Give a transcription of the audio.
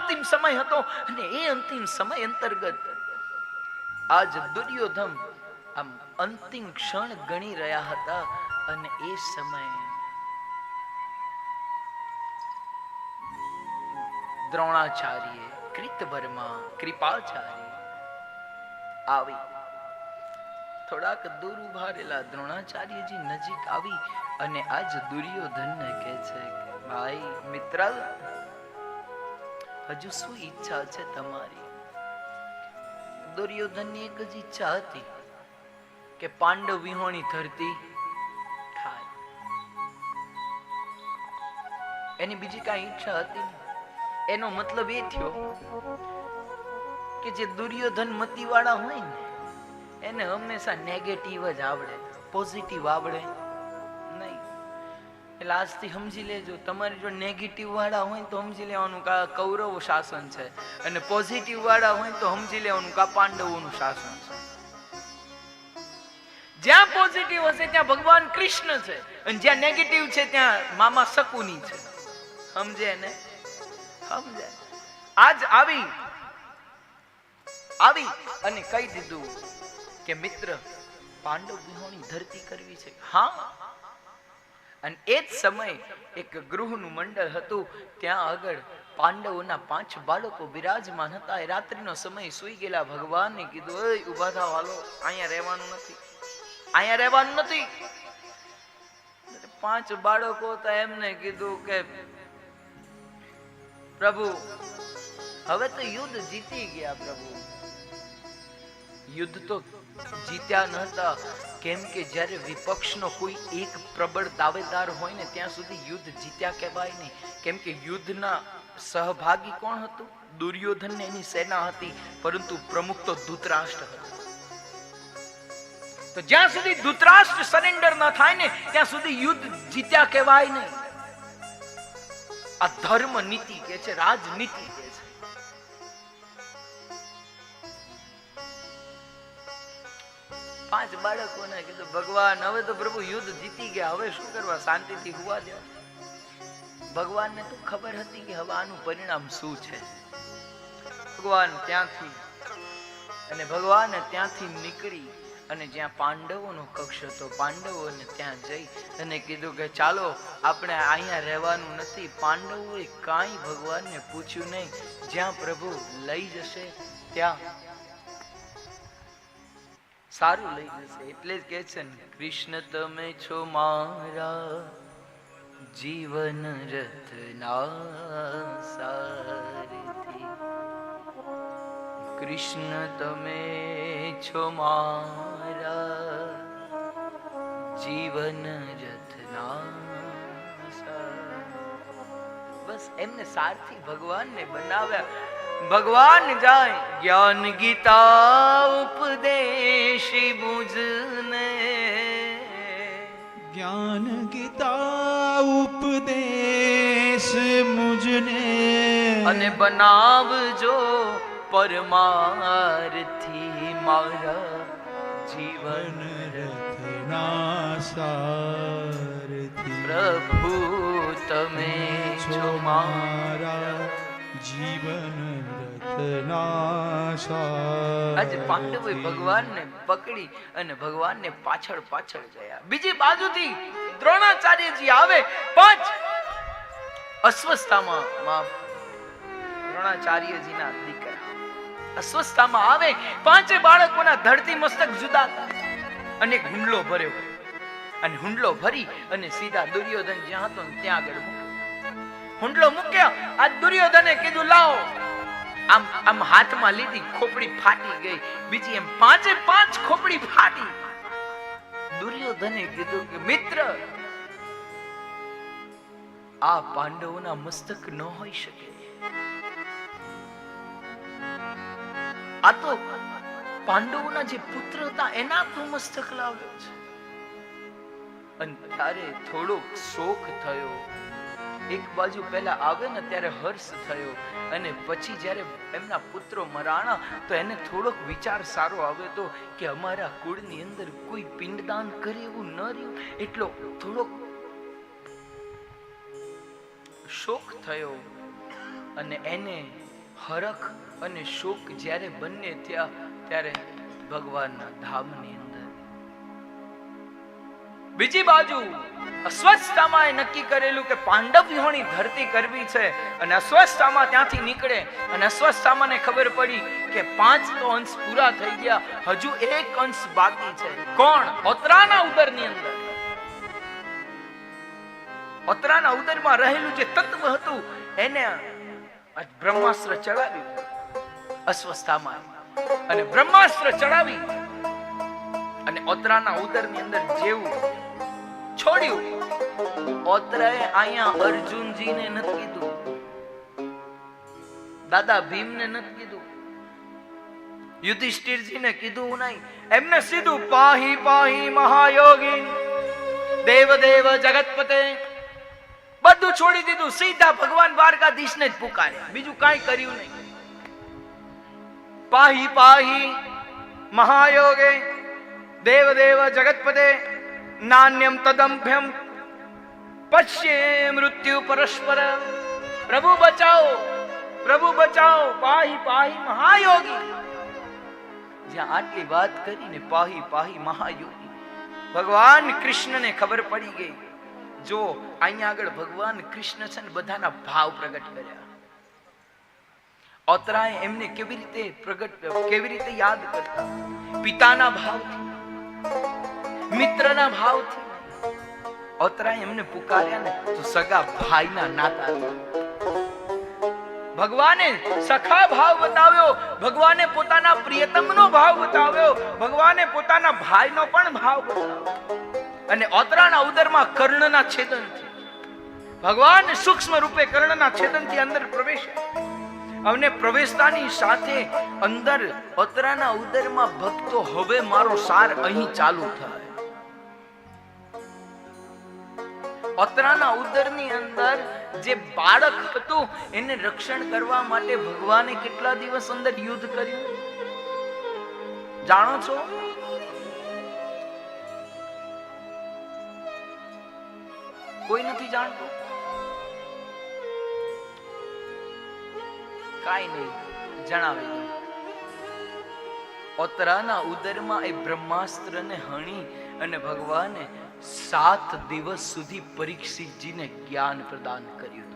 અંતિમ સમય હતો અને એ અંતિમ સમય અંતર્ગત આજ દુર્યોધન આમ અંતિમ ક્ષણ ગણી રહ્યા હતા અને એ સમયે દ્રોણાચાર્ય, કૃતવર્મા, કૃપાચાર્ય આવી થોડાક દૂર ઉભા રહેલા દ્રોણાચાર્યજી નજીક આવી અને આજ દુર્યોધનને કહે છે કે ભાઈ મિત્ર, હજુ શું ઈચ્છા છે તમારી? દુર્યોધનની એક જ ઈચ્છા હતી કે પાંડવ વિહોણી ધરતી થાય. એની બીજી કઈ ઈચ્છા હતી નહીં. એનો મતલબ એ થયો કે જે દુર્યોધન મતીવાળા હોય ને એને હંમેશા નેગેટિવ જ આવડે, પોઝિટિવ આવડે નહીં. એટલે આજથી સમજી લેજો, તમારે જો નેગેટિવ વાળા હોય તો સમજી લેવાનું કે કૌરવ શાસન છે, અને પોઝિટિવ વાળા હોય તો સમજી લેવાનું કે પાંડવોનું શાસન છે. જ્યાં પોઝિટિવ હશે ત્યાં ભગવાન કૃષ્ણ છે, અને જ્યાં નેગેટિવ છે ત્યાં મામા શકુની છે. સમજે ને? સમજે? આજ આવી અને કહી દીધું કે મિત્ર, પાંડવ વિહોણી ધરતી કરવી છે. હા. અને એ જ સમય એક ગૃહનું મંડળ હતું. ત્યાં આગળ પાંડવોના 5 બાળકો બિરાજમાન હતા. એ રાત્રિનો સમય સુઈ ગયેલા ભગવાનને કીધું, ઓય ઊભા થાવ, હાલો, અહીંયા રહેવાનું નથી, અહીંયા રહેવાનું નથી. 5 બાળકો હતા, એમને કીધું કે પ્રભુ, હવે તો યુદ્ધ જીતી ગયા. પ્રભુ, યુદ્ધ તો જીત્યા નહોતા, કેમ કે જ્યારે વિપક્ષનો કોઈ એક પ્રબળ દાવેદાર હોય ને ત્યાં સુધી યુદ્ધ જીત્યા કહેવાય નહીં. કેમ કે યુદ્ધના સહભાગી કોણ હતું? દુર્યોધન ને એની સેના હતી, પરંતુ પ્રમુખ તો ધૃતરાષ્ટ્ર હતો. તો જ્યાં સુધી ધૃતરાષ્ટ્ર સરેન્ડર ન થાય ને ત્યાં સુધી યુદ્ધ જીત્યા કહેવાય નહીં. આ ધર્મ નીતિ કે છે, રાજનીતિ કે છે. પાંચ બાળકોને કીધું, ભગવાન હવે તો પ્રભુ યુદ્ધ જીતી ગયા, હવે શું કરવા, શાંતિથી હુવા દો. ભગવાનને તો ખબર હતી કે હવે આનું પરિણામ શું છે. ભગવાન ત્યાંથી નીકળી અને જ્યાં પાંડવોનો કક્ષ હતો, પાંડવોને ત્યાં જઈ અને કીધું કે ચાલો, આપણે અહીંયા રહેવાનું નથી. પાંડવોએ કાંઈ ભગવાનને પૂછ્યું નહીં. જ્યાં પ્રભુ લઈ જશે ત્યાં સારું લઈ જશે. એટલે જ કહે છે ને, કૃષ્ણ તમે છો મારા જીવન રથના સારથી. કૃષ્ણ તમે છો મારા જીવન રથના સારથી. બસ એમને સારથી ભગવાનને બનાવ્યા. ભગવાન જાય જ્ઞાન ગીતા ઉપદેશ મુજને, જ્ઞાન ગીતા ઉપદેશ મુજને, અને બનાવજો પરમાર્થી મારા જીવન રથના સારથી. પ્રભુ તમે છો મારા જીવન રથના સારથી. આજે પાંડવોએ ભગવાનને પકડી અને ભગવાનને પાછળ ગયા. બીજી બાજુથી દ્રોણાચાર્યજી આવે. 5 અસ્વસ્થતામાં દ્રોણાચાર્યજીના દીકરા અસ્વસ્થતામાં આવે. 5 બાળકોના ધરતી મસ્તક જુદા અને હુંડલો ભર્યો, અને હુંડલો ભરી અને સીધા દુર્યોધન જ્યાં હતો ત્યાં આગળ હુંડલો મૂક્યા. આ દુર્યોધને કીધું, લાવો. આમ હાથમાં લીધી, ખોપડી ફાટી ગઈ. બીજી એમ 5 ખોપડી ફાટી. દુર્યોધને કીધું કે મિત્ર, આ પાંડવોના મસ્તક ન હોઈ શકે. આ તો પાંડવોના જે પુત્ર હતા એના તું મસ્તક લાવ્યો છે. અને ત્યારે થોડોક શોક થયો. એક બાજુ પહેલા આવે ને ત્યારે હર્ષ થયો, અને પછી જ્યારે એમના પુત્રો મરાણા તો એને થોડોક વિચાર સારો આવ્યો તો કે અમારા કુળની અંદર કોઈ પિંડદાન કરે એવું ન રહ્યું. એટલો થોડોક શોક થયો અને એને હરખ અને શોક જ્યારે બંને થયા ત્યારે ભગવાનના ધામની અંદર. બીજી બાજુ અશ્વત્થામાએ નક્કી કરેલું કે પાંડવ વિહોણી ધરતી કરવી છે, અને અશ્વત્થામા ત્યાંથી નીકળે અને અશ્વત્થામાને ખબર પડી કે 5 તો અંશ પૂરા થઈ ગયા, હજુ 1 અંશ બાકી છે. કોણ? ઓતરાના ઉદરની અંદર. ઓતરાના ઉદરમાં રહેલું જે તત્વ હતું એને બ્રહ્માસ્ત્ર ચડાવ્યું અશ્વત્થામાએ, અને બ્રહ્માસ્ત્ર ચડાવી અને ઓતરાના ઉદરની અંદર જેવું છોડ્યું. ઓતરાએ અહીંયા અર્જુનજીને નથી કીધું, દાદા ભીમને નથી કીધું, યુધિષ્ઠિરજીને કીધું નહીં, એમને સીધું પાહી પાહી મહાયોગી દેવ દેવ જગતપતે બધું છોડી દીધું. સીધા ભગવાન દ્વારકાધીશને જ પુકાર્યા, બીજું કાંઈ કર્યું નહીં. પાહી પાહી મહાયોગે દેવ દેવ જગતપતે નાન્યમ તદંભ્યમ પશ્યે મૃત્યુ પરસ્પર. પ્રભુ બચાવો, પ્રભુ બચાવો, પાહી પાહી મહાયોગી. જ્યાં આટલી વાત કરીને પાહી પાહી મહાયોગી, ભગવાન કૃષ્ણને ખબર પડી ગઈ. જો અહીંયા આગળ ભગવાન કૃષ્ણ છે ને બધાના ભાવ પ્રગટ કર્યા. ઓતરાએ એમને કેવી રીતે યાદ કરતા? પિતાના ભાવથી, મિત્રના ભાવથી. ઓતરાએ એમને પુકાર્યા ને તો સગા ભાઈના નાતા. ભગવાને સખા ભાવ બતાવ્યો, ભગવાને પોતાના પ્રિયતમનો ભાવ બતાવ્યો, ભગવાને પોતાના ભાઈનો પણ ભાવ બતાવ્યો. અને ઓતરાના ઉદરમાં કર્ણના છેદનથી ભગવાન સૂક્ષ્મ રૂપે કર્ણના છેદનથી અંદર પ્રવેશ્યા. અને પ્રવેશતાની સાથે અંદર ઓતરાના ઉદરમાં ભક્તો હવે મારો સાર અહીં ચાલુ થાય. ઓતરાના ઉદરની અંદર જે બાળક હતું એને રક્ષણ કરવા માટે ભગવાને કેટલા દિવસ અંદર યુદ્ધ કર્યું જાણો છો? કોઈ નથી જાણતું? કાઈ નહીં, જણાવી દઉં. ઓતરાના ઉદરમાં એ બ્રહ્માસ્ત્રને હણી અને ભગવાને 7 દિવસ સુધી પરીક્ષિતજીને જ્ઞાન પ્રદાન કર્યું.